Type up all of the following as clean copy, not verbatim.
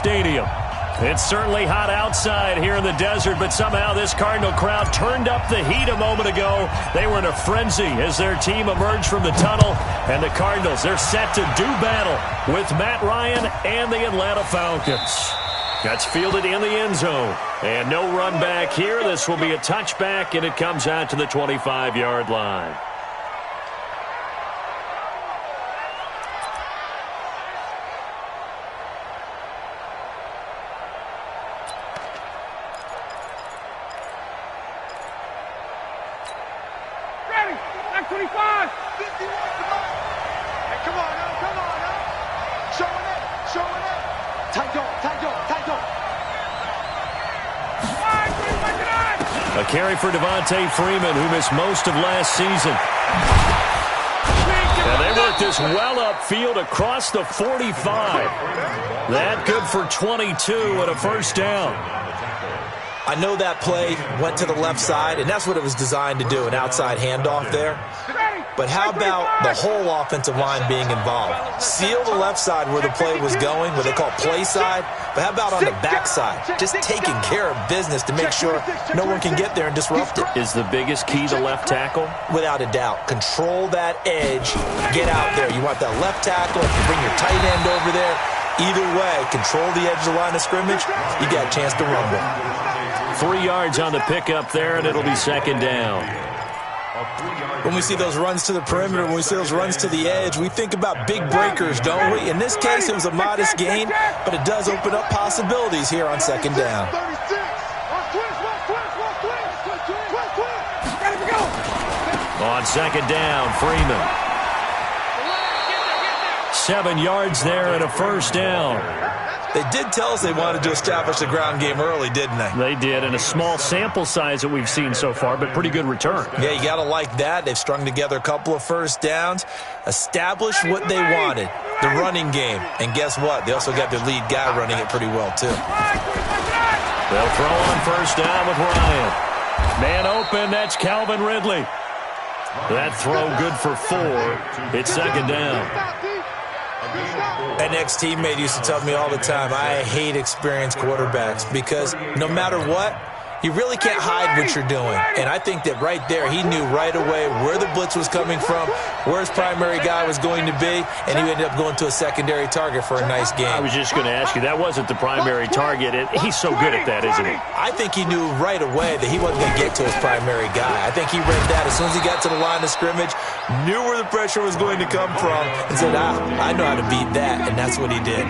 stadium. It's certainly hot outside here in the desert, but somehow this Cardinal crowd turned up the heat a moment ago. They were in a frenzy as their team emerged from the tunnel, and the Cardinals, they're set to do battle with Matt Ryan and the Atlanta Falcons. That's fielded in the end zone, and no run back here. This will be a touchback, and it comes out to the 25-yard line. A carry for Devontae Freeman, who missed most of last season. And they worked this well upfield across the 45. That good for 22 and a first down. I know that play went to the left side, and that's what it was designed to do, an outside handoff there. But how about the whole offensive line being involved? Seal the left side where the play was going, what they call play side. But how about on the back side? Just taking care of business to make sure no one can get there and disrupt it. Is the biggest key to left tackle? Without a doubt. Control that edge. Get out there. You want that left tackle. If you bring your tight end over there, either way, control the edge of the line of scrimmage, you got a chance to rumble. 3 yards on the pickup there, and it'll be second down. When we see those runs to the perimeter, when we see those runs to the edge, we think about big breakers, don't we? In this case, it was a modest gain, but it does open up possibilities here on second down. On second down, Freeman. 7 yards there and a first down. They did tell us they wanted to establish the ground game early, didn't they? They did, and a small sample size that we've seen so far, but pretty good return. Yeah, you got to like that. They've strung together a couple of first downs, established what they wanted, the running game. And guess what? They also got their lead guy running it pretty well, too. They'll throw on first down with Ryan. Man open, that's Calvin Ridley. That throw good for 4. It's second down. An ex-teammate used to tell me all the time, I hate experienced quarterbacks because no matter what, you really can't hide what you're doing. And I think that right there, he knew right away where the blitz was coming from, where his primary guy was going to be, and he ended up going to a secondary target for a nice game. I was just going to ask you, that wasn't the primary target. He's so good at that, isn't he? I think he knew right away that he wasn't going to get to his primary guy. I think he read that as soon as he got to the line of scrimmage, knew where the pressure was going to come from, and said, I know how to beat that, and that's what he did.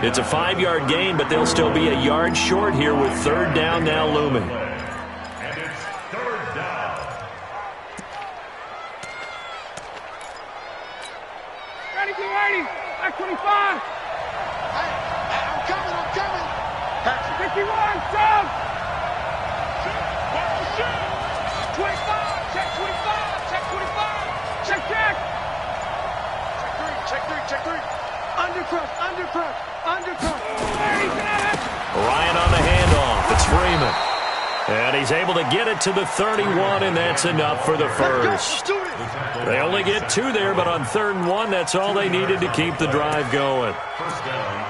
It's a 5-yard gain, but they'll still be a yard short here with third down now looming. And it's third down. Ready, get ready. Back 25. Hey, I'm coming. 51, sub. 25, check 25, check 25. Check. Check three. Undercrook. Ryan on the handoff. It's Freeman. And he's able to get it to the 31, and that's enough for the first. They only get 2 there, but on 3rd and 1, that's all they needed to keep the drive going. First down,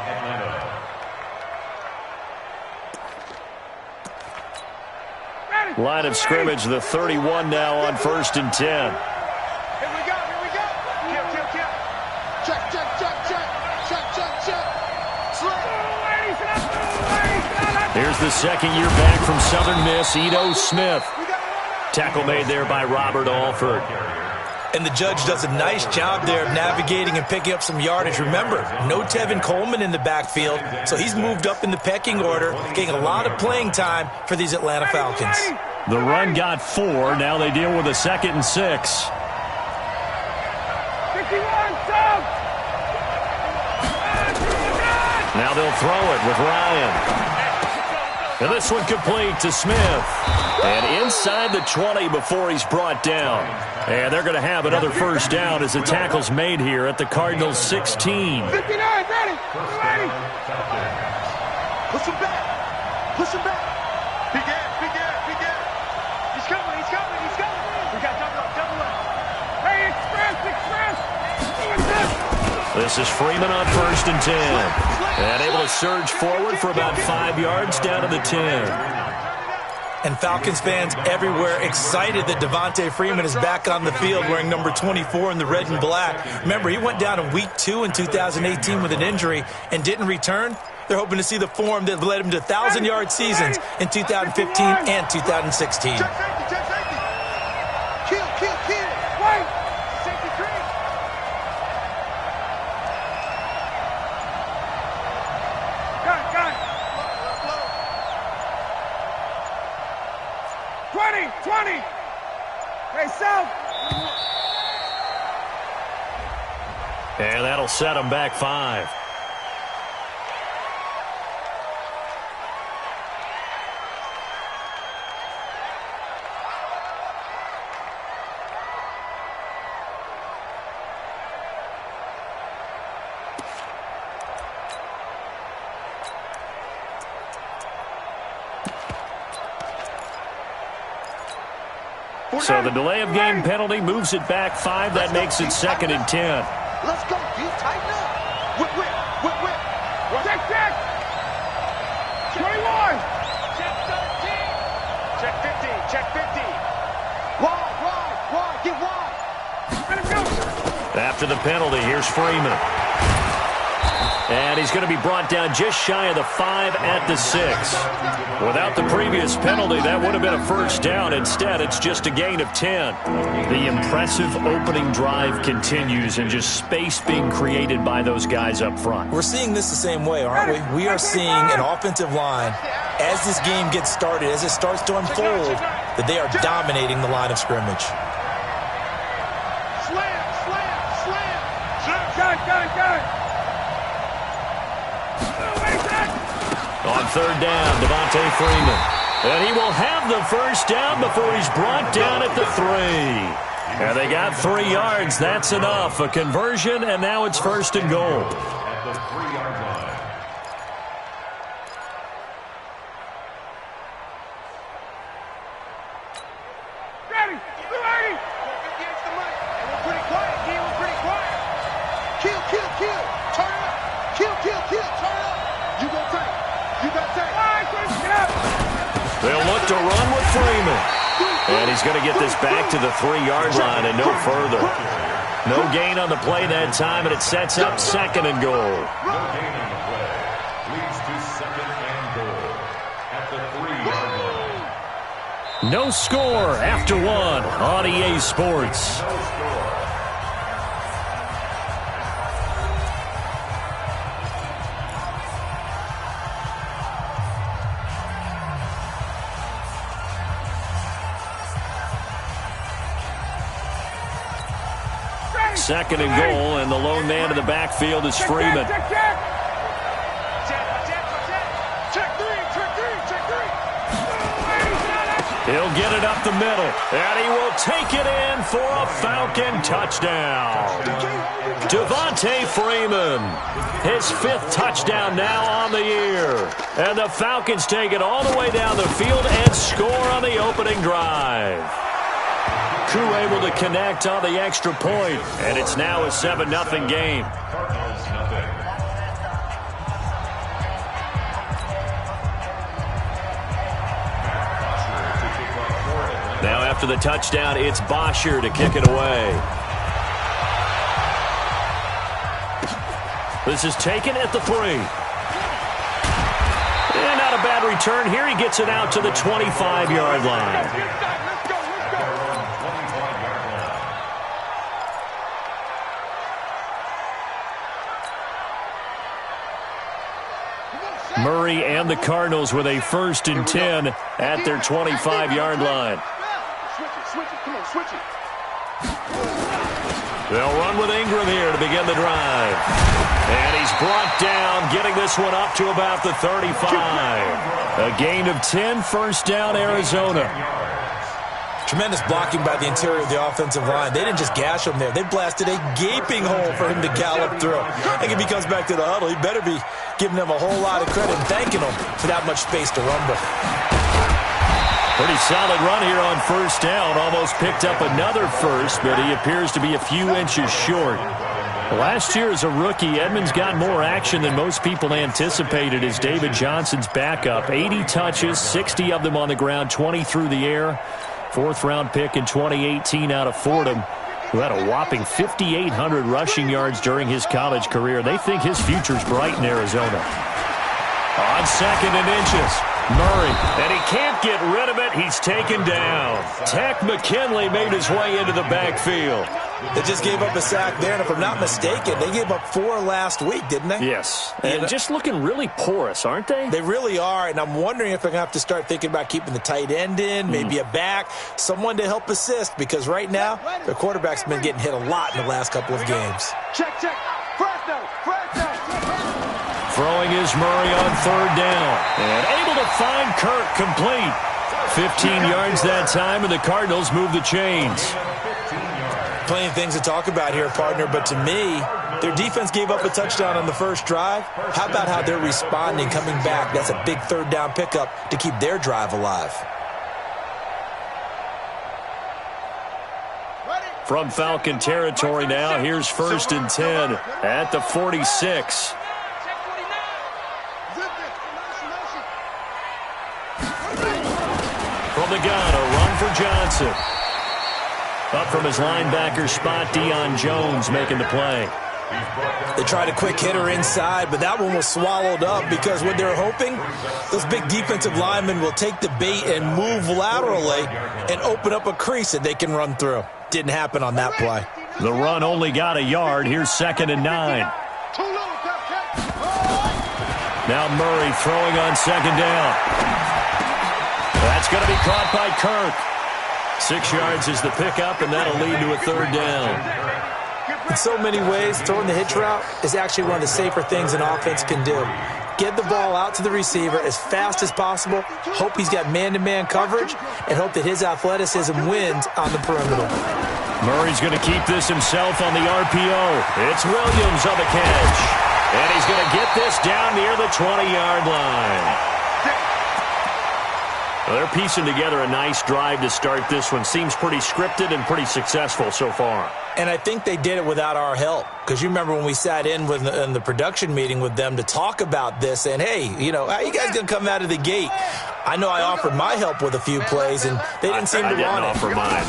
Atlanta. Line of scrimmage, the 31 now on 1st and 10. Here we go. Kill. Check. Here's the second year back from Southern Miss, Ito Smith. Tackle made there by Robert Alford. And the judge does a nice job there of navigating and picking up some yardage. Remember, no Tevin Coleman in the backfield, so he's moved up in the pecking order, getting a lot of playing time for these Atlanta Falcons. The run got 4. Now they deal with a 2nd and 6. 51, sub. Now they'll throw it with Ryan. And this one complete to Smith. And inside the 20 before he's brought down. And they're going to have another first down as the tackle's made here at the Cardinals' 16. 59, ready. Push him back. Big ass. He's coming. We got double up. Hey, express. This is Freeman on 1st and 10. And able to surge forward for about 5 yards down to the 10. And Falcons fans everywhere excited that Devontae Freeman is back on the field wearing number 24 in the red and black. Remember, he went down in week 2 in 2018 with an injury and didn't return. They're hoping to see the form that led him to 1,000-yard seasons in 2015 and 2016. Check safety, check safety. Kill, kill, kill. Wait. Safety green. Got it. 20. Hey, South. And that'll set him back 5. So the delay of game penalty moves it back 5. That makes it 2nd and 10. Let's go, D. Tighten up. Whip. Check. 21. Check 13. Check 50. Check 50. Wide. Get wide. Let him go. After the penalty, here's Freeman. And he's going to be brought down just shy of the 5 at the 6. Without the previous penalty, that would have been a first down. Instead, it's just a gain of 10. The impressive opening drive continues and just space being created by those guys up front. We're seeing this the same way, aren't we? We are seeing an offensive line, as this game gets started, as it starts to unfold, that they are dominating the line of scrimmage. Slam. Got it. On 3rd down, Devontae Freeman. And he will have the first down before he's brought down at the 3. And they got 3 yards. That's enough. A conversion, and now it's 1st and goal. At the 3-yard line. Ready. Against the mic. We're pretty quiet, D. We're pretty quiet. Kill. Turn it up. Kill. Turn it up. You got tape. Get up. They'll look to run with Freeman. And he's going to get this back to the 3-yard line and no further. No gain on the play that time, and it sets up 2nd and goal. No gain on the play. Leads to 2nd and goal. At the 3-yard line. No score after 1 on EA Sports. No score. Second and goal, and the lone man in the backfield is Freeman. Check 3. He'll get it up the middle, and he will take it in for a Falcon touchdown. Devontae Freeman, his 5th touchdown now on the year. And the Falcons take it all the way down the field and score on the opening drive. Crew able to connect on the extra point, and it's now a 7-0 game. Cardinals nothing. Now after the touchdown, it's Bosher to kick it away. This is taken at the 3. And not a bad return here. He gets it out to the 25-yard line. Murray and the Cardinals with a 1st and 10 at their 25-yard line. Switch it. Come on, switch it. They'll run with Ingram here to begin the drive. And he's brought down, getting this one up to about the 35. A gain of 10, 1st down, Arizona. Tremendous blocking by the interior of the offensive line. They didn't just gash him there. They blasted a gaping hole for him to gallop through. I think if he comes back to the huddle, he better be giving them a whole lot of credit and thanking them for that much space to rumble. Pretty solid run here on 1st down. Almost picked up another first, but he appears to be a few inches short. Last year as a rookie, Edmonds got more action than most people anticipated as David Johnson's backup. 80 touches, 60 of them on the ground, 20 through the air. Fourth-round pick in 2018 out of Fordham, who had a whopping 5,800 rushing yards during his college career. They think his future's bright in Arizona. On second and inches, Murray, and he can't get rid of it. He's taken down. Tech McKinley made his way into the backfield. They just gave up a sack there, and if I'm not mistaken, they gave up 4 last week, didn't they? Yes, and just looking really porous, aren't they? They really are, and I'm wondering if they're going to have to start thinking about keeping the tight end in, maybe a back, someone to help assist, because right now, their quarterback's been getting hit a lot in the last couple of games. Check. Fresno. Throwing is Murray on third down, and able to find Kirk complete. 15 yards that time, and the Cardinals move the chains. Plenty of things to talk about here, partner, but to me, their defense gave up a touchdown on the first drive. How about how they're responding, coming back? That's a big third down pickup to keep their drive alive. From Falcon territory now, here's 1st and 10 at the 46. From the gun, a run for Johnson. Up from his linebacker spot, Deion Jones making the play. They tried a quick hitter inside, but that one was swallowed up because what they're hoping, those big defensive linemen will take the bait and move laterally and open up a crease that they can run through. Didn't happen on that play. The run only got a yard. Here's 2nd and 9. Now Murray throwing on 2nd down. That's going to be caught by Kirk. 6 yards is the pickup, and that'll lead to a 3rd down. In so many ways, throwing the hitch route is actually one of the safer things an offense can do. Get the ball out to the receiver as fast as possible, hope he's got man-to-man coverage, and hope that his athleticism wins on the perimeter. Murray's going to keep this himself on the RPO. It's Williams on the catch. And he's going to get this down near the 20-yard line. Well, they're piecing together a nice drive to start this one. Seems pretty scripted and pretty successful so far. And I think they did it without our help. Because you remember when we sat in the production meeting with them to talk about this, and hey, you know, how you guys going to come out of the gate? I know I offered my help with a few plays, and they didn't seem to want it. I didn't offer mine.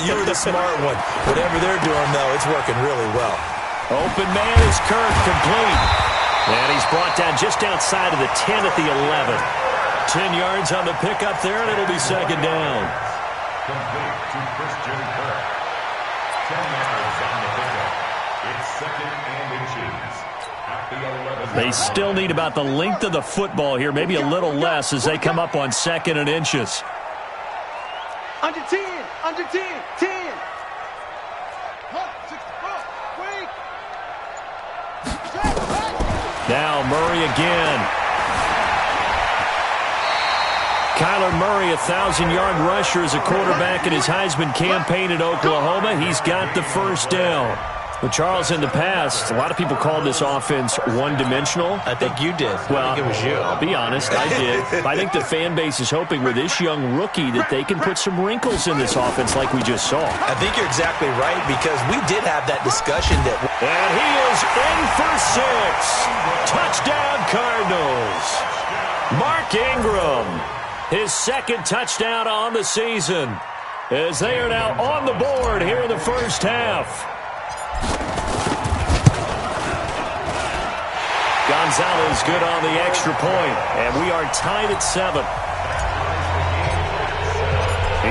You were the smart one. Whatever they're doing, though, it's working really well. Open man is Kirk, complete. And he's brought down just outside of the 10 at the 11. 10 yards on the pickup there, and it'll be 2nd down. Complete to Christian Kirk. 10 yards on the pickup. It's 2nd and inches at the 11. They still need about the length of the football here, maybe a little less as they come up on 2nd and inches. Under 10. 10. Now Murray again. Kyler Murray, 1,000-yard rusher as a quarterback in his Heisman campaign at Oklahoma. He's got the 1st down. Well, Charles, in the past, a lot of people called this offense one-dimensional. I think you did. Well, I think it was you. I'll be honest, I did. I think the fan base is hoping with this young rookie that they can put some wrinkles in this offense like we just saw. I think you're exactly right because we did have that discussion that... And he is in for 6. Touchdown, Cardinals. Mark Ingram, his 2nd touchdown on the season, as they are now on the board here in the first half. Gonzalez good on the extra point, and we are tied at 7.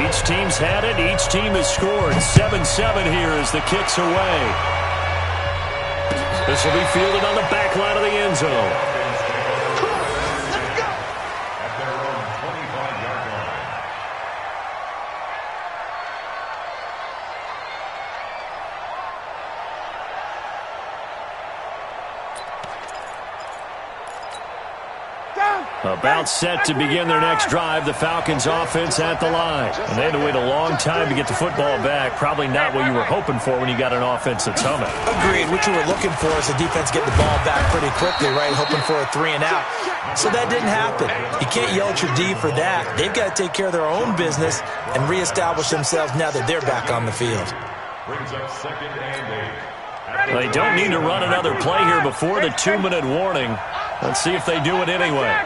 Each team's had it. Each team has scored. 7-7 here as the kick's away. This will be fielded on the back line of the end zone. At their own 25-yard line. About set to begin their next drive, the Falcons offense at the line. And they had to wait a long time to get the football back. Probably not what you were hoping for when you got an offense that's humming. Agreed. What you were looking for is the defense get the ball back pretty quickly, right? Hoping for a 3 and out. So that didn't happen. You can't yell at your D for that. They've got to take care of their own business and reestablish themselves now that they're back on the field. Brings up 2nd and 8. They don't need to run another play here before the 2-minute warning. Let's see if they do it anyway.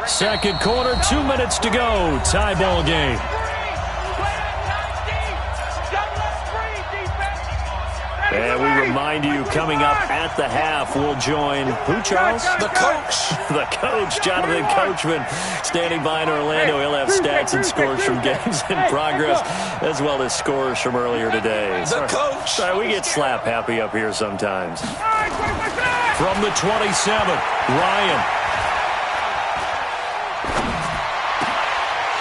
Second quarter, 2 minutes to go. Tie ball game. And we remind you, coming up at the half, we'll join who, Charles? The coach. The coach, Jonathan Coachman, standing by in Orlando. He'll have stats and scores from games in progress, as well as scores from earlier today. The coach. Sorry, we get slap happy up here sometimes. From the 27, Ryan.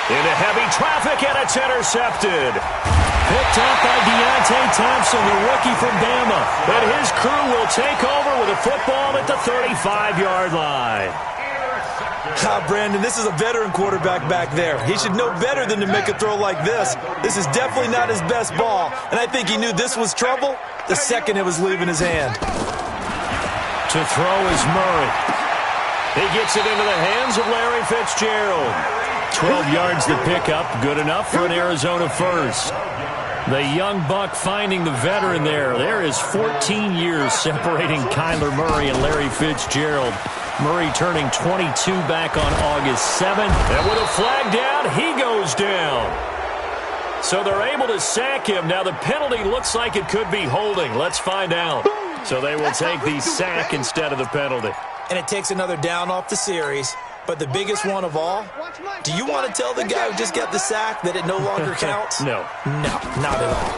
Into heavy traffic, and it's intercepted. Picked up by Deontay Thompson, the rookie from Bama. And his crew will take over with a football at the 35-yard line. Brandon, this is a veteran quarterback back there. He should know better than to make a throw like this. This is definitely not his best ball. And I think he knew this was trouble the second it was leaving his hand. To throw is Murray. He gets it into the hands of Larry Fitzgerald. 12 yards to pick up, good enough for an Arizona first. The young buck finding the veteran there. There is 14 years separating Kyler Murray and Larry Fitzgerald. Murray turning 22 back on August 7th. And with a flag down, he goes down. So they're able to sack him. Now the penalty looks like it could be holding. Let's find out. So they will take the sack instead of the penalty. And it takes another down off the series. But the biggest one of all, do you want to tell the guy who just got the sack that it no longer counts? No. No, not at all.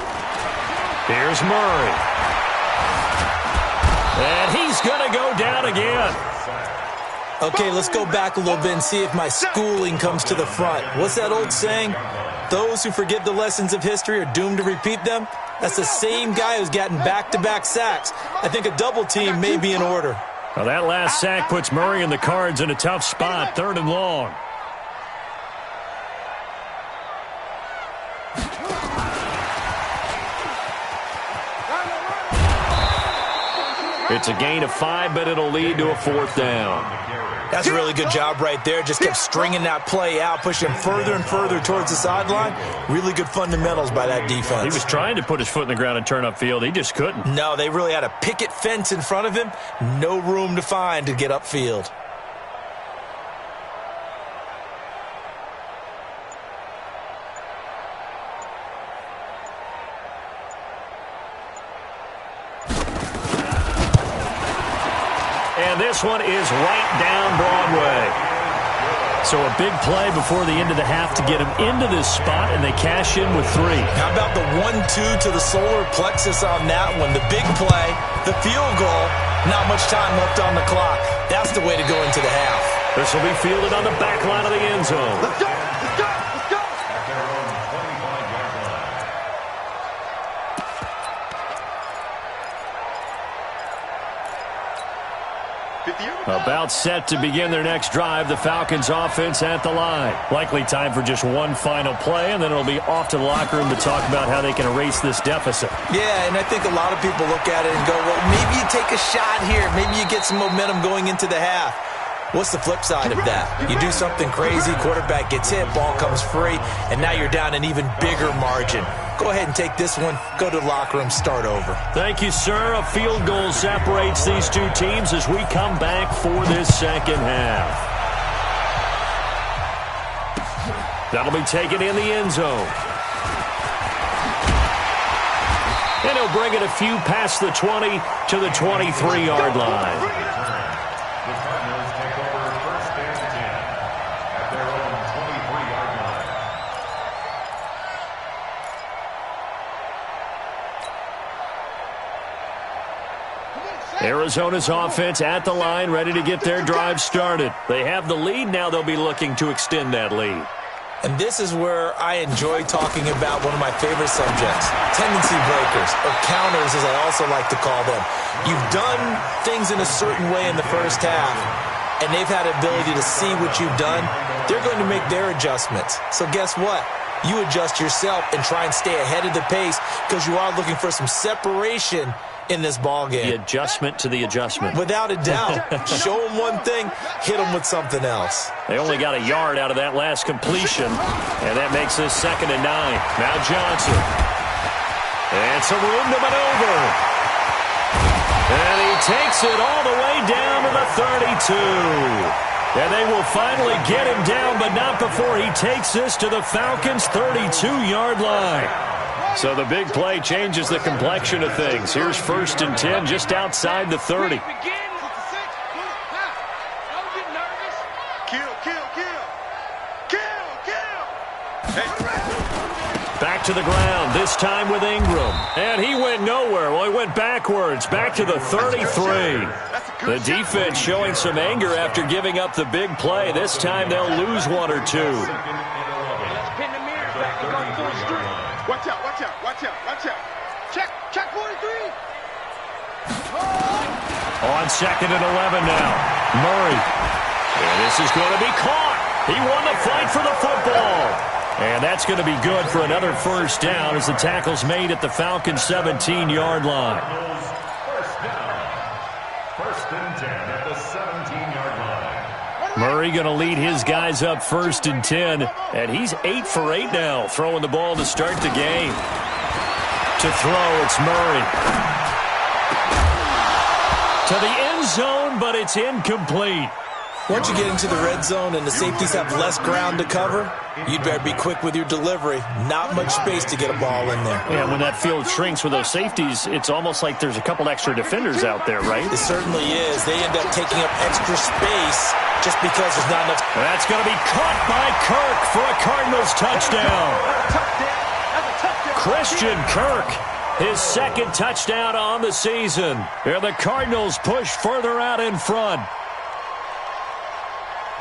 Here's Murray. And he's going to go down again. Okay, let's go back a little bit and see if my schooling comes to the front. What's that old saying? Those who forget the lessons of history are doomed to repeat them. That's the same guy who's gotten back-to-back sacks. I think a double team may be in order. Well, that last sack puts Murray and the Cards in a tough spot, 3rd and long. It's a gain of 5, but it'll lead to a 4th down. That's a really good job right there. Just kept stringing that play out, pushing him further and further towards the sideline. Really good fundamentals by that defense. He was trying to put his foot in the ground and turn upfield. He just couldn't. No, they really had a picket fence in front of him. No room to find to get upfield. And this one is right down Broadway. So a big play before the end of the half to get him into this spot, and they cash in with 3. How about the 1-2 to the solar plexus on that one? The big play, the field goal, not much time left on the clock. That's the way to go into the half. This will be fielded on the back line of the end zone. Let's go! Let's go! Let's go! At their own 25-yard line. About set to begin their next drive, the Falcons offense at the line. Likely time for just one final play, and then it'll be off to the locker room to talk about how they can erase this deficit. Yeah, and I think a lot of people look at it and go, well, maybe you take a shot here. Maybe you get some momentum going into the half. What's the flip side of that? You do something crazy, quarterback gets hit, ball comes free, and now you're down an even bigger margin. Go ahead and take this one, go to the locker room, start over. Thank you, sir. A field goal separates these two teams as we come back for this second half. That'll be taken in the end zone. And he'll bring it a few past the 20 to the 23-yard line. The Cardinals take over 1st and 10 at their own 23-yard line. Arizona's offense at the line, ready to get their drive started. They have the lead. Now they'll be looking to extend that lead. And this is where I enjoy talking about one of my favorite subjects, tendency breakers, or counters as I also like to call them. You've done things in a certain way in the first half, and they've had the ability to see what you've done. They're going to make their adjustments. So guess what? You adjust yourself and try and stay ahead of the pace because you are looking for some separation in this ball game. The adjustment to the adjustment. Without a doubt. Show them one thing, hit them with something else. They only got a yard out of that last completion, and that makes this 2nd and 9. Now Johnson. And some room to maneuver. And he takes it all the way down to the 32. And they will finally get him down, but not before he takes this to the Falcons' 32-yard line. So the big play changes the complexion of things. Here's 1st and 10 just outside the 30. Back to the ground, this time with Ingram. And he went nowhere. Well, he went backwards, back to the 33. The defense showing some anger after giving up the big play. This time they'll lose 1 or 2. Watch out, watch out, watch out, watch out. Check 43. On 2nd and 11 now. Murray. And this is going to be caught. He won the fight for the football. And that's going to be good for another 1st down as the tackle's made at the Falcons' 17-yard line. First and 10 at the 17-yard line. Murray going to lead his guys up 1st and 10. And he's 8 for 8 now, throwing the ball to start the game. To throw, it's Murray. To the end zone, but it's incomplete. Once you get into the red zone and the safeties have less ground to cover, you'd better be quick with your delivery. Not much space to get a ball in there. Yeah, when that field shrinks with those safeties, it's almost like there's a couple extra defenders out there, right? It certainly is. They end up taking up extra space just because there's not enough. That's going to be caught by Kirk for a Cardinals touchdown. Christian Kirk, his 2nd touchdown on the season. And the Cardinals push further out in front.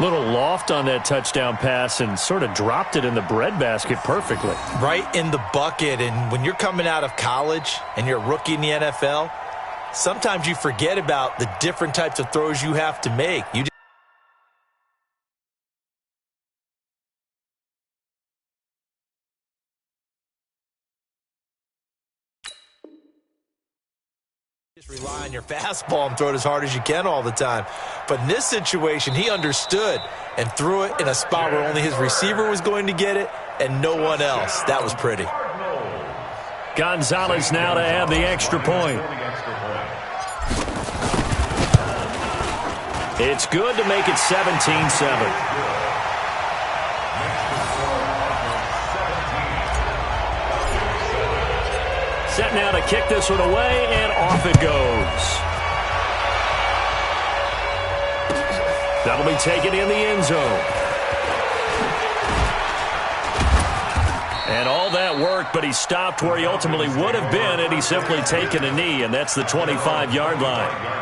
Little loft on that touchdown pass and sort of dropped it in the breadbasket perfectly. Right in the bucket. And when you're coming out of college and you're a rookie in the NFL, sometimes you forget about the different types of throws you have to make. You just rely on your fastball and throw it as hard as you can all the time. But in this situation, he understood and threw it in a spot where only his receiver was going to get it and no one else. That was pretty. Gonzalez now to add the extra point. It's good to make it 17-7. Set now to kick this one away, and off it goes. That'll be taken in the end zone. And all that work, but he stopped where he ultimately would have been had he simply taken a knee, and that's the 25-yard line.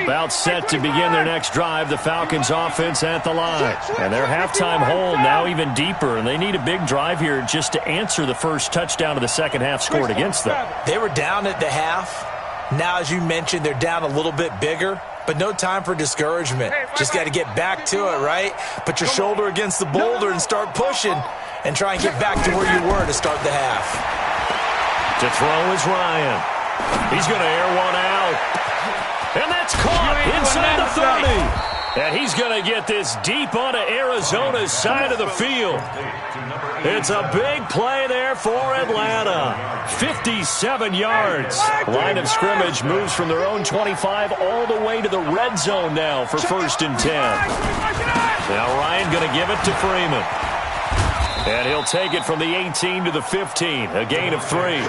About set to begin their next drive, the Falcons offense at the line. And their halftime hole now even deeper, and they need a big drive here just to answer the first touchdown of the second half scored against them. They were down at the half. Now, as you mentioned, they're down a little bit bigger, but no time for discouragement. Just got to get back to it, right? Put your shoulder against the boulder and start pushing and try and get back to where you were to start the half. To throw is Ryan. He's going to air one out. And that's caught inside the 30. And he's going to get this deep onto Arizona's side of the field. It's a big play there for Atlanta. 57 yards. Line of scrimmage moves from their own 25 all the way to the red zone now for 1st and 10. Now Ryan going to give it to Freeman. And he'll take it from the 18 to the 15. A gain of 3.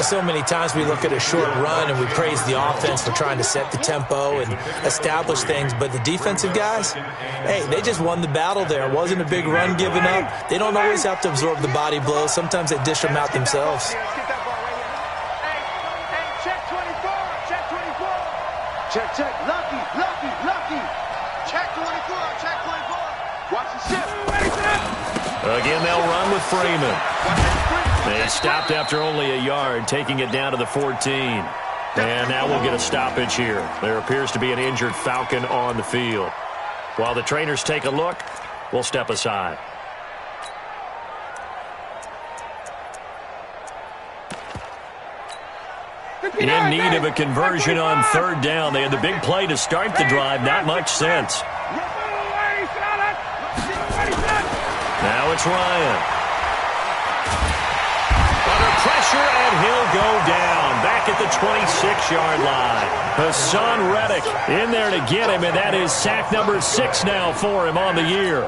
So many times we look at a short run and we praise the offense for trying to set the tempo and establish things, but the defensive guys, hey, they just won the battle there. It wasn't a big run given up. They don't always have to absorb the body blows. Sometimes they dish them out themselves. Check. Lucky. Check 24. Watch the shift. Again, they'll run with Freeman. They stopped after only a yard, taking it down to the 14. And now we'll get a stoppage here. There appears to be an injured Falcon on the field. While the trainers take a look, we'll step aside. In need of a conversion on 3rd down. They had the big play to start the drive. Not much sense. Now it's Ryan. Under pressure, and he'll go down. Back at the 26-yard line. Hassan Reddick in there to get him, and that is sack number 6 now for him on the year.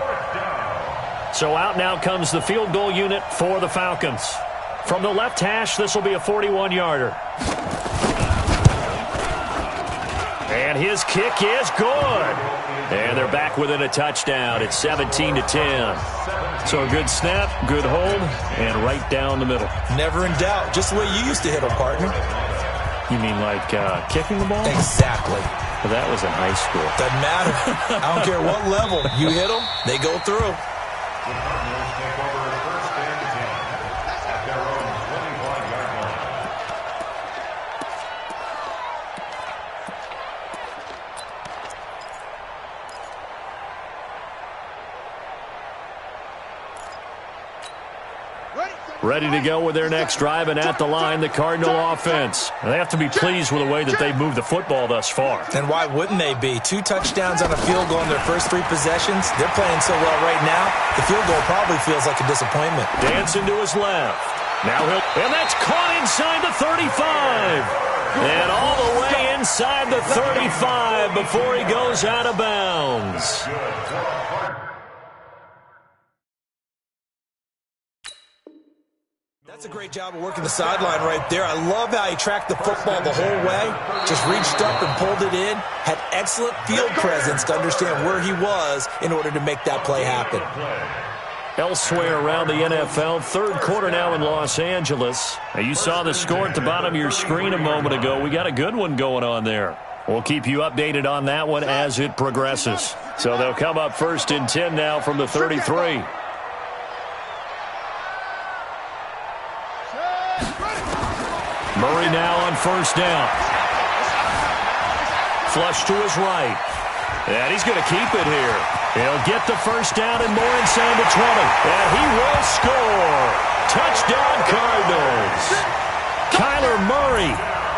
So out now comes the field goal unit for the Falcons. From the left hash, this will be a 41-yarder. And his kick is good. And they're back within a touchdown. It's 17-10. So a good snap, good hold, and right down the middle. Never in doubt. Just the way you used to hit them, partner. You mean like kicking the ball? Exactly. Well, that was in high school. Doesn't matter. I don't care what level. You hit them, they go through. The Cardinals take over first and 10 at their own 25-yard line. Ready to go with their next drive, and at the line, the Cardinal offense. They have to be pleased with the way that they've moved the football thus far. And why wouldn't they be? 2 touchdowns on a field goal in their first 3 possessions. They're playing so well right now, the field goal probably feels like a disappointment. Dancing to his left. Now and that's caught inside the 35. And all the way inside the 35 before he goes out of bounds. That's a great job of working the sideline right there. I love how he tracked the football the whole way. Just reached up and pulled it in. Had excellent field presence to understand where he was in order to make that play happen. Elsewhere around the NFL, third quarter now in Los Angeles. Now you saw the score at the bottom of your screen a moment ago. We got a good one going on there. We'll keep you updated on that one as it progresses. So they'll come up first and 10 now from the 33. Murray now on first down. Flush to his right. And he's going to keep it here. He'll get the first down and more inside the 20. And he will score. Touchdown Cardinals. Kyler Murray,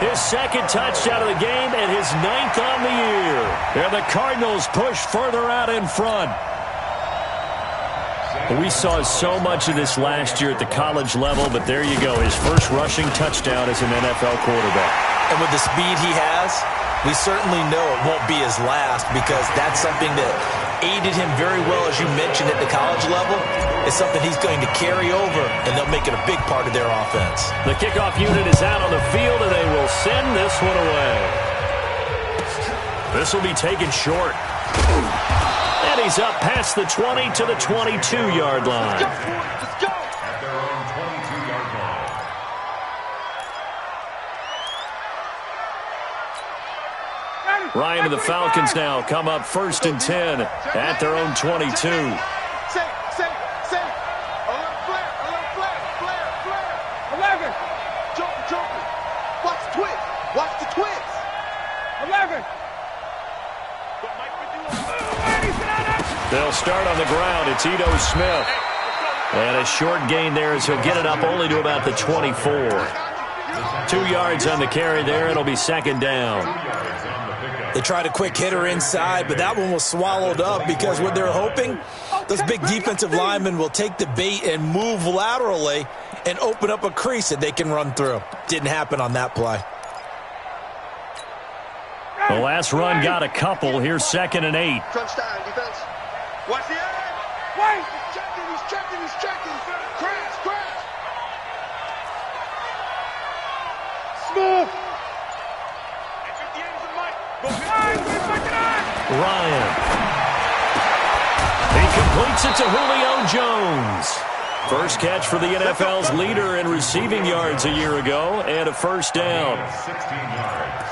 his second touchdown of the game and his 9th on the year. And the Cardinals push further out in front. We saw so much of this last year at the college level, but there you go. His first rushing touchdown as an NFL quarterback. And with the speed he has, we certainly know it won't be his last, because that's something that aided him very well, as you mentioned, at the college level. It's something he's going to carry over, and they'll make it a big part of their offense. The kickoff unit is out on the field, and they will send this one away. This will be taken short. And he's up past the 20 to the 22-yard line. At their own 22-yard line. Ryan and the Falcons now come up first and 10 at their own 22. Say. A little flare. 11. Joker. Watch the twist. 11. They'll start on the ground. It's Ito Smith. And a short gain there as he'll get it up only to about the 24. 2 yards on the carry there. It'll be second down. They tried a quick hitter inside, but that one was swallowed up, because what they're hoping, those big defensive linemen will take the bait and move laterally and open up a crease that they can run through. Didn't happen on that play. The last run got a couple. Here's second and 8. Crunch time, defense. Watch the edge. Wait. He's checking. Crash. Smooth. Ryan. He completes it to Julio Jones. First catch for the NFL's leader in receiving yards a year ago, and a first down. 16 yards.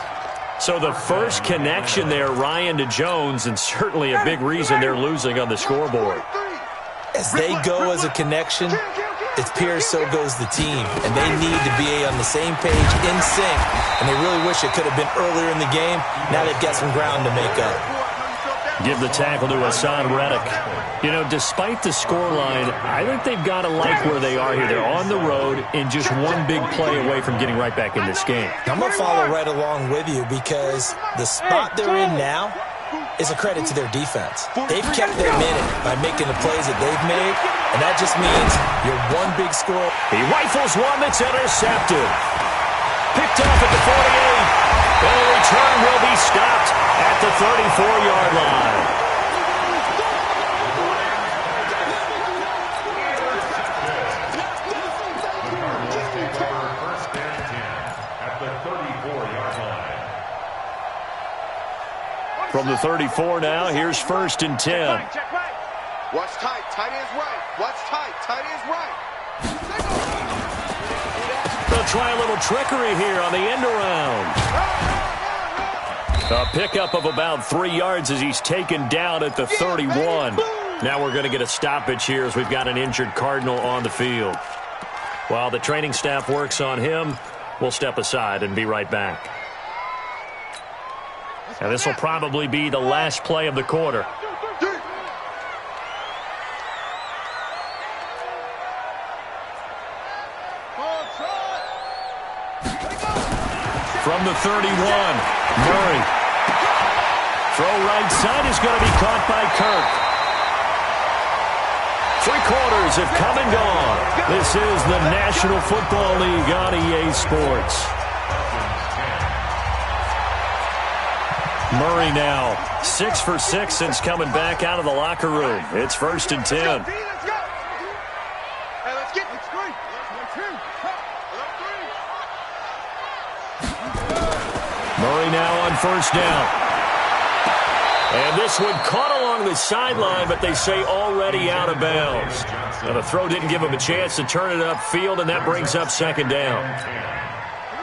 So the first connection there, Ryan to Jones, and certainly a big reason they're losing on the scoreboard. As they go as a connection, it appears so goes the team. And they need to be on the same page, in sync. And they really wish it could have been earlier in the game. Now they've got some ground to make up. Give the tackle to Hassan Reddick. You know, despite the scoreline, I think they've got to like where they are here. They're on the road and just one big play away from getting right back in this game. I'm going to follow right along with you, because the spot they're in now is a credit to their defense. They've kept their minute by making the plays that they've made, And that just means you're one big score. He rifles one that's intercepted. Picked off at the 48. And the return will be stopped at the 34-yard line. From the 34 now, here's 1st and 10. Watch tight. Tight end's right. Watch tight. Tight end's right. They'll try a little trickery here on the end around. A pickup of about 3 yards as he's taken down at the 31. Now we're going to get a stoppage here as we've got an injured Cardinal on the field. While the training staff works on him, we'll step aside and be right back. And this will probably be the last play of the quarter. From the 31, Murray. Throw right side is going to be caught by Kirk. 3 quarters have come and gone. This is the National Football League on EA Sports. Murray now 6 for 6 since coming back out of the locker room. It's 1st and 10. Let's go. Hey, let's get this three. Murray now on 1st down. And this one caught along the sideline, but they say already out of bounds. Now the throw didn't give him a chance to turn it upfield, and that brings up 2nd down.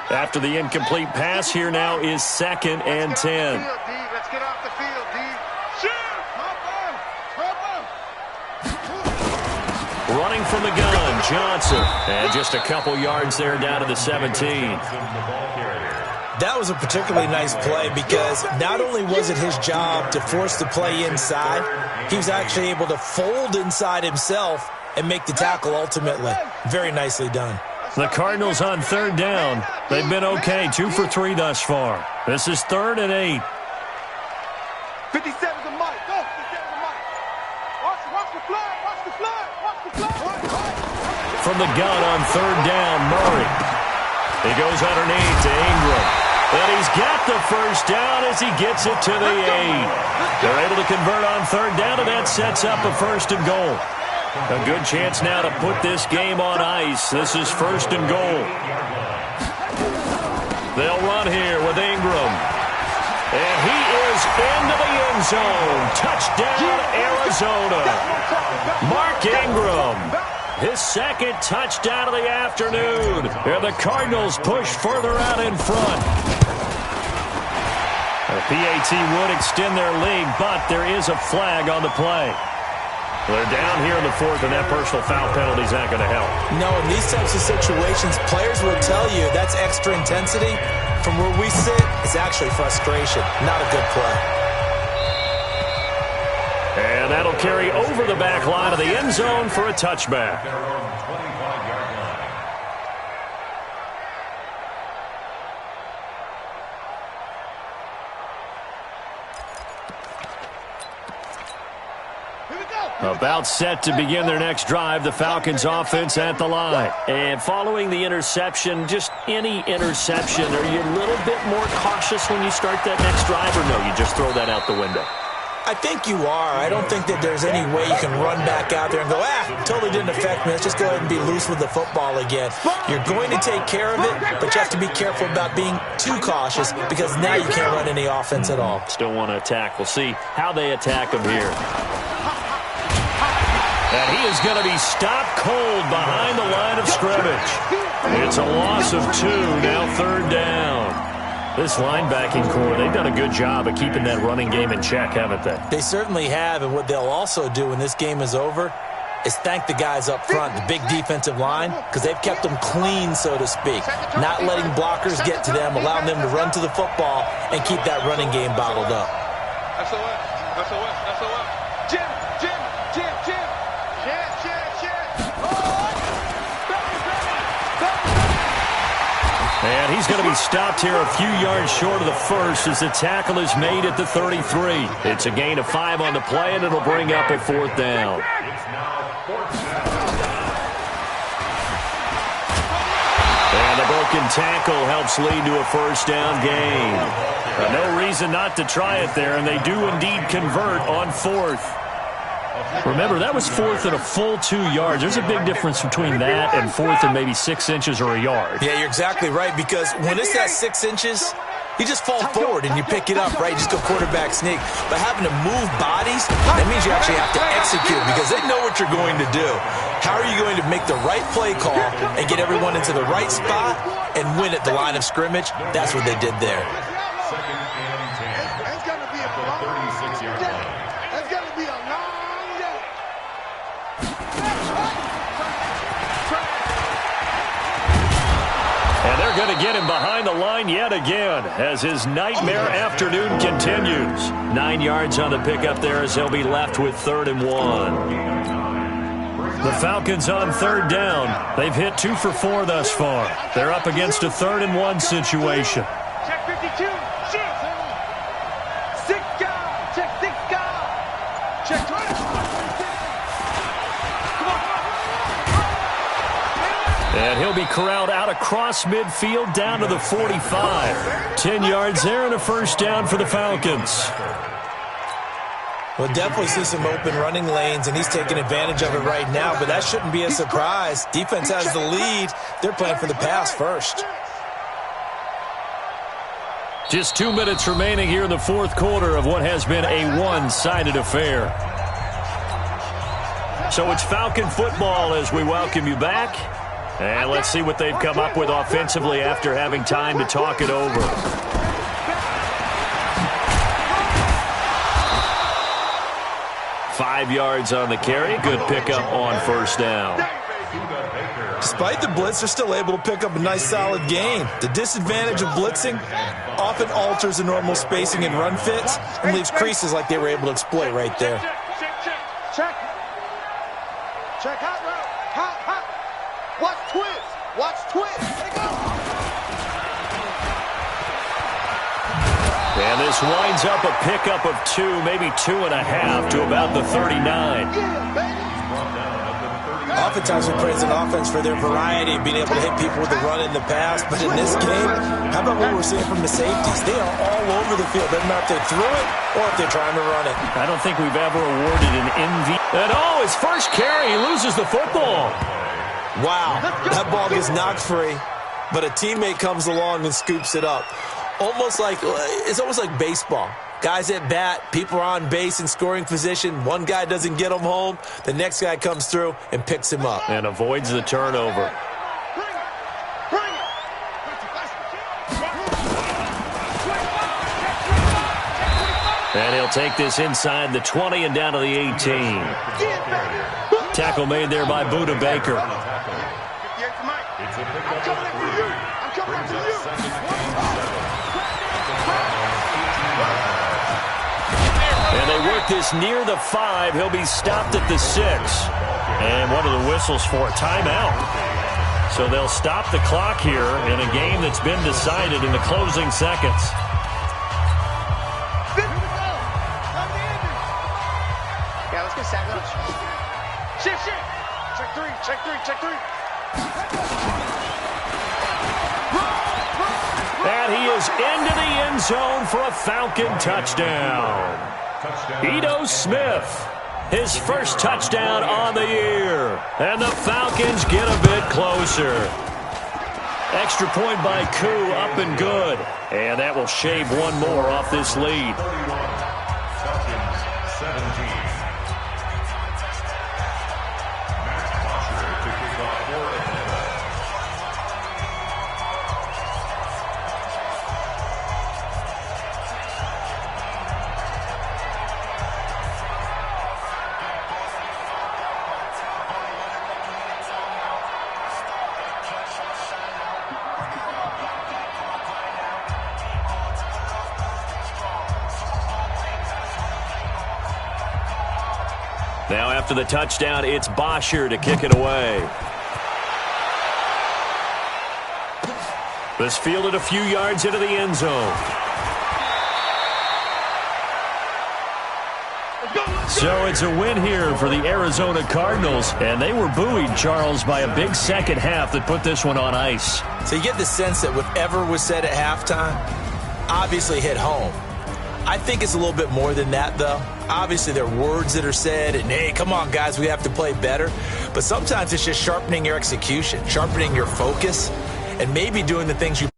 After the incomplete pass, here now is 2nd and 10. Let's get off the field, D. Running from the gun, Johnson. And just a couple yards there down to the 17. That was a particularly nice play because not only was it his job to force the play inside, he was actually able to fold inside himself and make the tackle ultimately. Very nicely done. The Cardinals on 3rd down. They've been okay, 2 for 3 thus far. This is 3rd and 8. 57's a mic. Go. 57's a mic. Watch the flag. Watch the flag. Watch the flag. From the gun on 3rd down, Murray. He goes underneath to Ingram. And he's got the 1st down as he gets it to the 8. They're able to convert on 3rd down, and that sets up a 1st and goal. A good chance now to put this game on ice. This is 1st and goal. They'll run here with Ingram. And he is into the end zone. Touchdown, Arizona. Mark Ingram. His 2nd touchdown of the afternoon. And the Cardinals push further out in front. The PAT would extend their lead, but there is a flag on the play. They're down here in the 4th, and that personal foul penalty is not going to help. No, in these types of situations, players will tell you that's extra intensity. From where we sit, it's actually frustration, not a good play. And that'll carry over the back line of the end zone for a touchback. About set to begin their next drive, the Falcons offense at the line. And following the interception, just any interception, are you a little bit more cautious when you start that next drive, or no, you just throw that out the window? I think you are. I don't think that there's any way you can run back out there and go, totally didn't affect me. Let's just go ahead and be loose with the football again. You're going to take care of it, but you have to be careful about being too cautious because now you can't run any offense at all. Still want to attack. We'll see how they attack him here. And he is going to be stopped cold behind the line of scrimmage. It's a loss of 2, now 3rd down. This linebacking core, they've done a good job of keeping that running game in check, haven't they? They certainly have, and what they'll also do when this game is over is thank the guys up front, the big defensive line, because they've kept them clean, so to speak. Not letting blockers get to them, allowing them to run to the football and keep that running game bottled up. SOS. Jim. And he's going to be stopped here a few yards short of the 1st as the tackle is made at the 33. It's a gain of 5 on the play, and it'll bring up a 4th down. It's now 4th down. And the broken tackle helps lead to a first down gain. No reason not to try it there, and they do indeed convert on fourth. Remember, that was fourth and a full 2 yards. There's a big difference between that and fourth and maybe 6 inches or a yard. Yeah, you're exactly right, because when it's that 6 inches, you just fall forward and you pick it up, right? You just go quarterback sneak. But having to move bodies, that means you actually have to execute because they know what you're going to do. How are you going to make the right play call and get everyone into the right spot and win at the line of scrimmage? That's what they did there. Second and 10. That's going to be a At the 36-yard line. That's going to be a long day. And they're going to get him behind the line yet again as his nightmare afternoon continues. 9 yards on the pickup there as they'll be left with 3rd and 1. The Falcons on 3rd down. They've hit 2 for 4 thus far. They're up against a 3rd and 1 situation. Check 52. Shift. 6 guard. Check 6 guard. Check 20. And he'll be corralled out across midfield down to the 45. 10 yards there and a first down for the Falcons. We'll definitely see some open running lanes, and he's taking advantage of it right now, but that shouldn't be a surprise. Defense has the lead. They're playing for the pass first. Just 2 minutes remaining here in the fourth quarter of what has been a one-sided affair. So it's Falcon football as we welcome you back. And let's see what they've come up with offensively after having time to talk it over. Five yards on the carry. Good pickup on first down. Despite the blitz, they're still able to pick up a nice, solid gain. The disadvantage of blitzing often alters the normal spacing and run fits and leaves creases like they were able to exploit right there. Check. Check hot route. Hot. Watch twist. Watch twist. Let it go. And this winds up a pickup of 2, maybe 2.5 to about the 39. Yeah, baby. Oftentimes we praise an offense for their variety of being able to hit people with the run in the pass. But in this game, how about what we're seeing from the safeties? They are all over the field. Doesn't matter if they threw it or if they're trying to run it. I don't think we've ever awarded an MVP. And his first carry, he loses the football. Wow, that ball gets knocked free, but a teammate comes along and scoops it up. It's almost like baseball. Guys at bat, people are on base in scoring position. One guy doesn't get him home. The next guy comes through and picks him up. And avoids the turnover. Bring it. And he'll take this inside the 20 and down to the 18. Tackle made there by Buda Baker. And they work this near the 5. He'll be stopped at the 6. And one of the whistles for a timeout. So they'll stop the clock here in a game that's been decided in the closing seconds. Yeah, let's get sack lunch. Shift. Check three. And he is into the end zone for a Falcon touchdown. Ito Smith, his first touchdown on the year. And the Falcons get a bit closer. Extra point by Koo, up and good. And that will shave one more off this lead. 31, Falcons 17. Matt Bosher to kick off for Atlanta. Now after the touchdown, it's Bosher to kick it away. This fielded a few yards into the end zone. So it's a win here for the Arizona Cardinals, and they were buoyed, Charles, by a big second half that put this one on ice. So you get the sense that whatever was said at halftime obviously hit home. I think it's a little bit more than that, though. Obviously, there are words that are said, and, hey, come on, guys, we have to play better. But sometimes it's just sharpening your execution, sharpening your focus, and maybe doing the things you